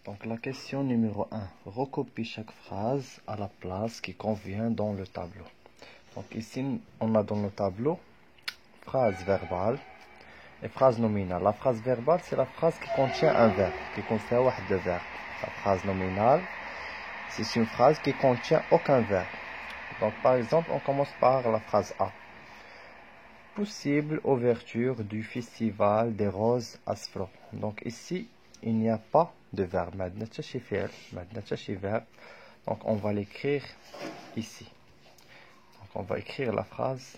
Donc la question numéro 1. Recopie chaque phrase à la place qui convient dans le tableau. Donc ici, on a dans le tableau phrase verbale et phrase nominale. La phrase verbale, c'est la phrase qui contient un verbe, qui contient واحد de verbe. La phrase nominale, c'est une phrase qui contient aucun verbe. Donc par exemple, on commence par la phrase A. Possible ouverture du festival des roses asfro. Donc ici, il n'y a pas de verbe. Donc on va l'écrire ici. Donc on va écrire la phrase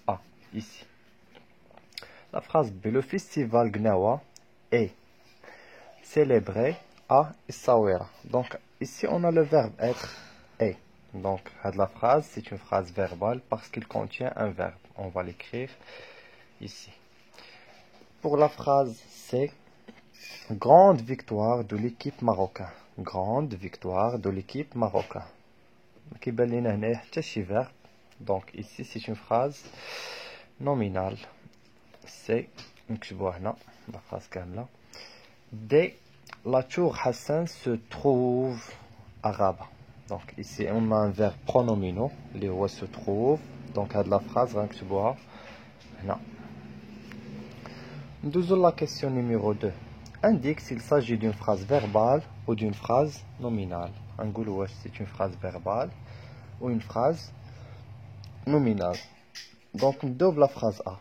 A ici. La phrase B. Le festival Gnawa est célébré à Essaouira. Donc ici on a le verbe être est. Donc la phrase c'est une phrase verbale parce qu'il contient un verbe. On va l'écrire ici. Pour la phrase C, grande victoire de l'équipe marocaine. Grande victoire de l'équipe marocaine. Donc ici c'est une phrase nominale. C, la phrase كاملة. D, la tour Hassan se trouve à Rabat. Donc ici on a un verbe pronominal, اللي هو se trouve. Donc la phrase غنكتبوها هنا. Nous avons la question numéro 2. Indique s'il s'agit d'une phrase verbale ou d'une phrase nominale. C'est une phrase verbale ou une phrase nominale. Donc, on double la phrase A.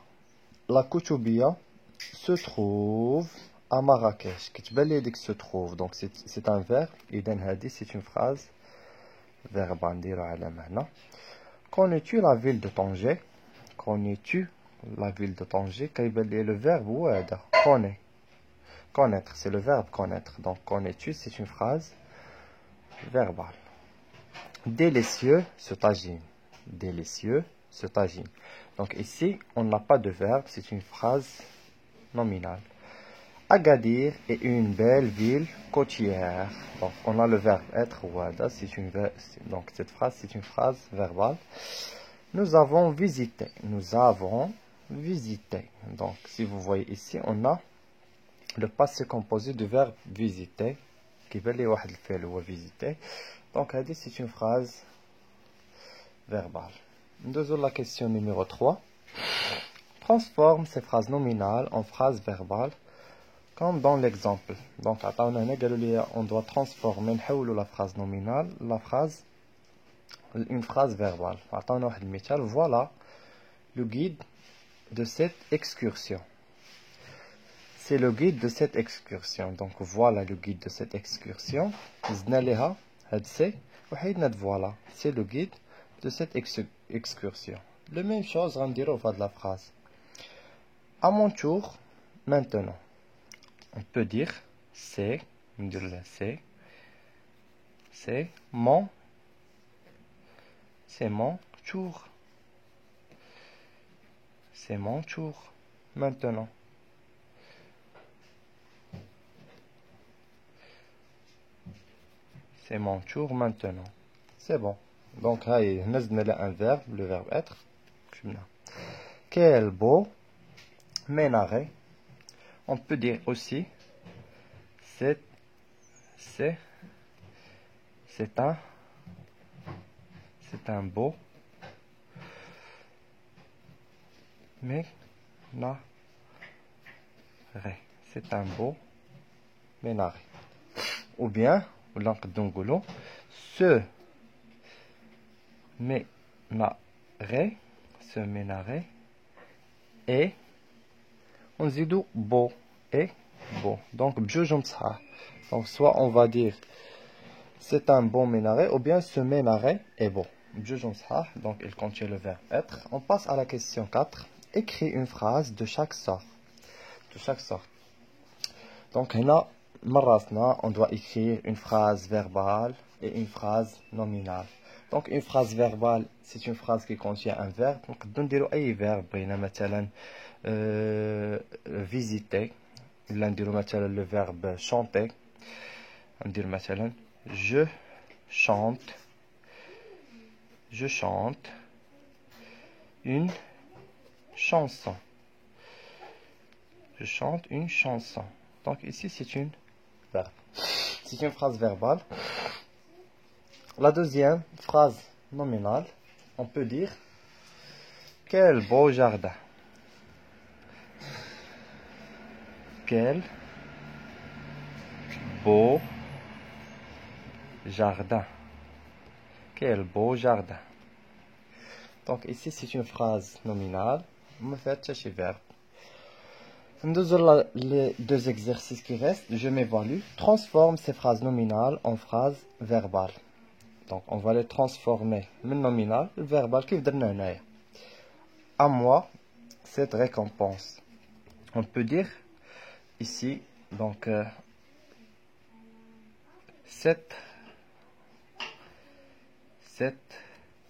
La Koutoubia se trouve à Marrakech. Se trouve. Donc, c'est un verbe. Et c'est une phrase verbale. Connais-tu la ville de Tanger? Connais-tu la ville de Tanger? Le verbe connaît. Connaître, c'est le verbe connaître. Donc, connais-tu, c'est une phrase verbale. Délicieux se tagine. Délicieux se tagine. Donc, ici, on n'a pas de verbe, c'est une phrase nominale. Agadir est une belle ville côtière. Donc, on a le verbe être. Donc, cette phrase, c'est une phrase verbale. Nous avons visité. Nous avons visité. Donc, si vous voyez ici, on a le passé composé du verbe visiter, qui veut dire visiter. Donc, c'est une phrase verbale. Nous avons la question numéro 3. Transforme ces phrases nominales en phrases verbales, comme dans l'exemple. Donc, on doit transformer la phrase nominale, une phrase verbale. Voilà le guide de cette excursion. C'est le guide de cette excursion. Donc voilà le guide de cette excursion. Voilà. C'est le guide de cette excursion. La même chose, on dirait au de la phrase. À mon tour, maintenant. On peut dire c'est mon tour. C'est mon tour maintenant. C'est mon tour maintenant. C'est bon. Donc, là, on a un verbe, le verbe être. Quel beau minaret. On peut dire aussi, c'est un beau minaret. C'est un beau minaret. Ou bien, ce minaret est, on dit beau et beau. Donc, donc, soit on va dire c'est un beau minaret, ou bien ce minaret est beau. Donc, il contient le verbe être. On passe à la question 4. Écris une phrase de chaque sorte. Donc, là, on doit écrire une phrase verbale et une phrase nominale. Donc, une phrase verbale, c'est une phrase qui contient un verbe. Donc, on peut dire un verbe, visiter. Le verbe chanter. On peut dire je chante une chanson. Je chante une chanson. Donc, ici, c'est une verbe. C'est une phrase verbale. La deuxième phrase nominale, on peut dire quel beau jardin. Quel beau jardin. Quel beau jardin. Donc ici c'est une phrase nominale. On me fait chercher verbe. Les deux exercices qui restent, je m'évalue. Transforme ces phrases nominales en phrases verbales. Donc on va les transformer. Le nominal, le verbal qui veut à moi cette récompense. On peut dire ici donc cette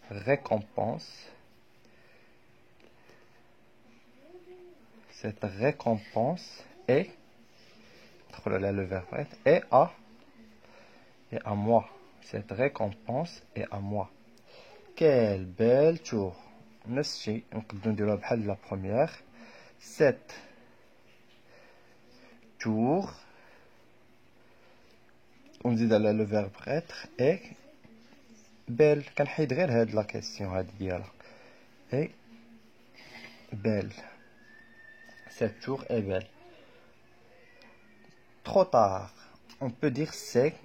récompense est le verbe est à moi. Cette récompense est à moi. Quelle belle tour. نفس الشيء نقدر نديروها بحال la première. Cette tour ونزيد على le verbe être est belle. كنحيد غير هاد la question هاد ديالها. est belle. Cette tour est belle. Trop tard. On peut dire c'est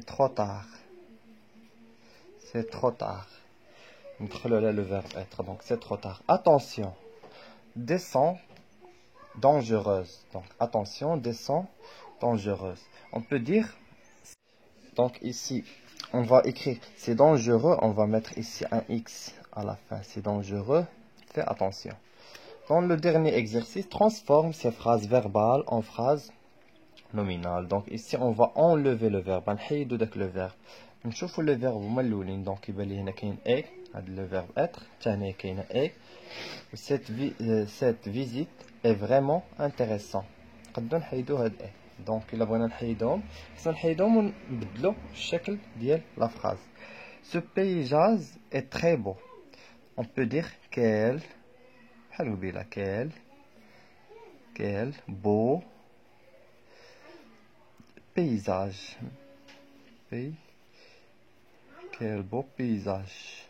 trop tard. C'est trop tard. Le verbe être. Donc c'est trop tard. Attention. Descend dangereuse. Donc attention, descend dangereuse. On peut dire, donc ici, on va écrire c'est dangereux. On va mettre ici un X à la fin. C'est dangereux. Fais attention. Dans le dernier exercice, transforme ces phrases verbales en phrases nominales. Donc ici, on va enlever le verbe. نحيدو داك le verbe. نشوفوا le verbe هما الاولين. Donc يبان لي هنا كاين a. هذا le verbe être. ثاني كاين a. Cette visite est vraiment intéressante. نقدروا نحيدو هاد a. Donc إلا بغينا نحيدهم خصنا نحيدهم ونبدلو الشكل ديال la phrase. Ce paysage est très beau. On peut dire quel beau paysage. Quel beau paysage.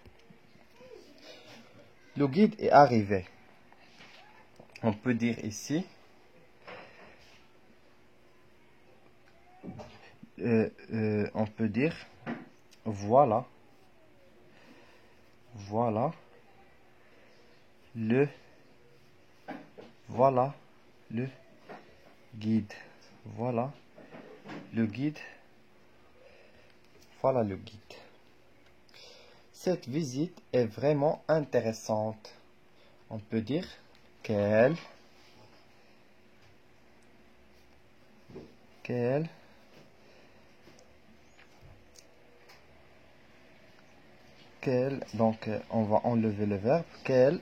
Le guide est arrivé. On peut dire ici on peut dire voilà le guide. Voilà le guide. Cette visite est vraiment intéressante. On peut dire quelle donc on va enlever le verbe. Quelle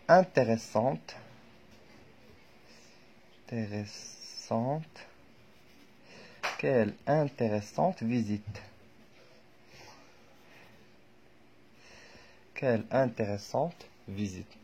intéressante quelle intéressante visite. Quelle intéressante visite.